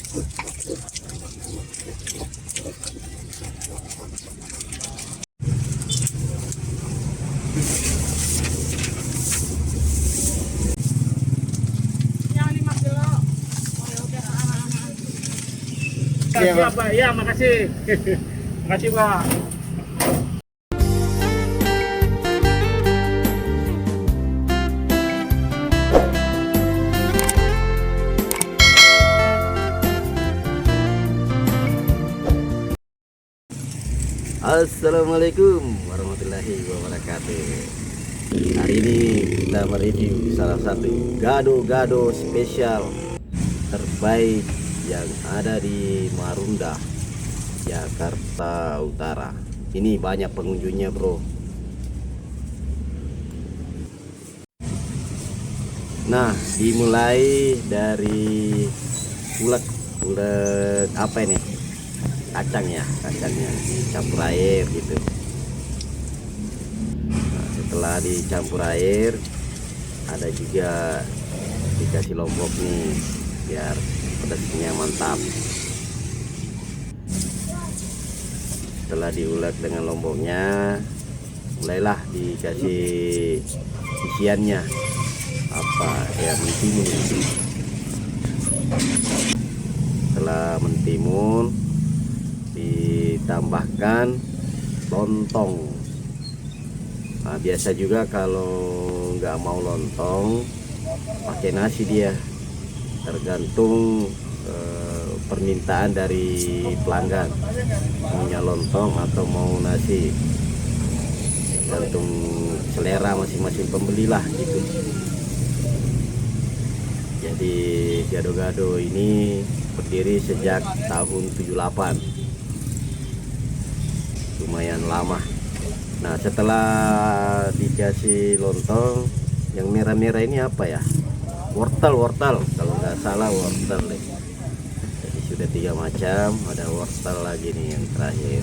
Siap, Pak. Ya, makasih. Makasih, Pak. Assalamualaikum warahmatullahi wabarakatuh. Hari ini kita mereview salah satu gado-gado spesial terbaik yang ada di Marunda, Jakarta Utara. Ini banyak pengunjungnya, bro. Nah, dimulai dari ulek apa ini? Kacangnya dicampur air gitu. Nah, setelah dicampur air, ada juga dikasih lombok nih biar pedasnya mantap. Setelah diulek dengan lomboknya, mulailah dikasih isiannya apa ya, mentimun. Setelah mentimun ditambahkan lontong. Nah, biasa juga kalau nggak mau lontong pakai nasi dia, tergantung permintaan dari pelanggan, maunya lontong atau mau nasi, tergantung selera masing-masing pembeli lah gitu. Jadi gado-gado ini berdiri sejak tahun 78, lumayan lama. Nah, setelah dikasih lontong, yang merah-merah ini apa ya? Wortel kalau nggak salah, wortel nih. Jadi sudah 3 macam, ada wortel lagi nih yang terakhir.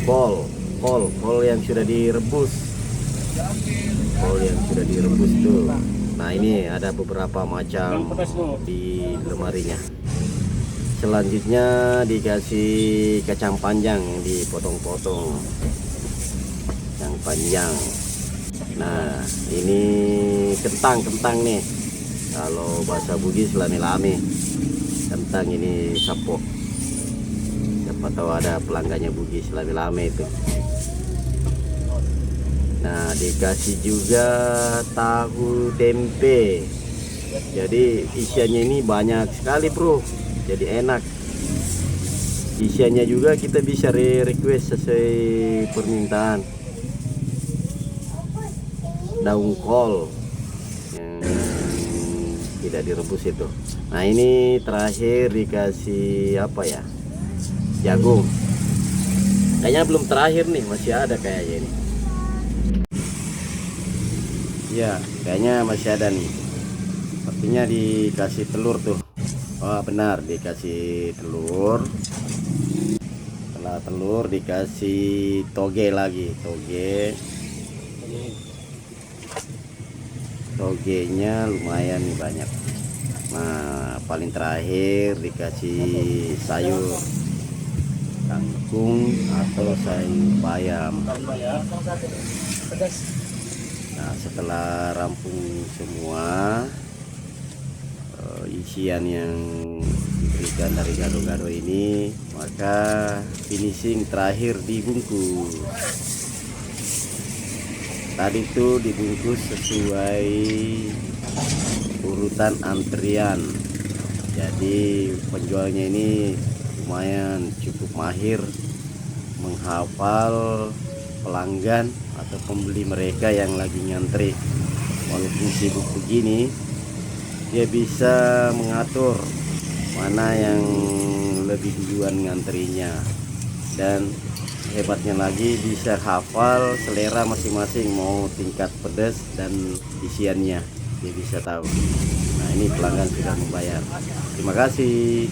Kol yang sudah direbus, tuh. Nah, ini ada beberapa macam di lemarinya. Selanjutnya dikasih kacang panjang, dipotong-potong yang panjang. Nah, ini kentang nih, kalau bahasa Bugis lame-lame. Kentang ini sapok, siapa tahu ada pelanggannya Bugis, lame-lame itu. Nah, dikasih juga tahu tempe. Jadi isiannya ini banyak sekali, bro, jadi enak. Isiannya juga kita bisa request sesuai permintaan. Daun kol yang tidak direbus itu. Nah, ini terakhir dikasih apa ya, jagung. Kayaknya belum terakhir nih, masih ada kayaknya ini. Ya, kayaknya masih ada nih. Sepertinya dikasih telur tuh. Oh, benar, dikasih telur. Setelah telur dikasih toge lagi, togenya lumayan nih, banyak. Nah, paling terakhir dikasih sayur kangkung atau sayur bayam. Nah, setelah rampung semua isian yang diberikan dari gado-gado ini, maka finishing terakhir dibungkus. Tadi itu dibungkus sesuai urutan antrian. Jadi penjualnya ini lumayan cukup mahir menghafal pelanggan atau pembeli mereka yang lagi ngantri. Walaupun sibuk begini, dia bisa mengatur mana yang lebih duluan ngantrinya, dan hebatnya lagi bisa hafal selera masing-masing, mau tingkat pedas dan isiannya dia bisa tahu. Nah, ini pelanggan sudah membayar. Terima kasih.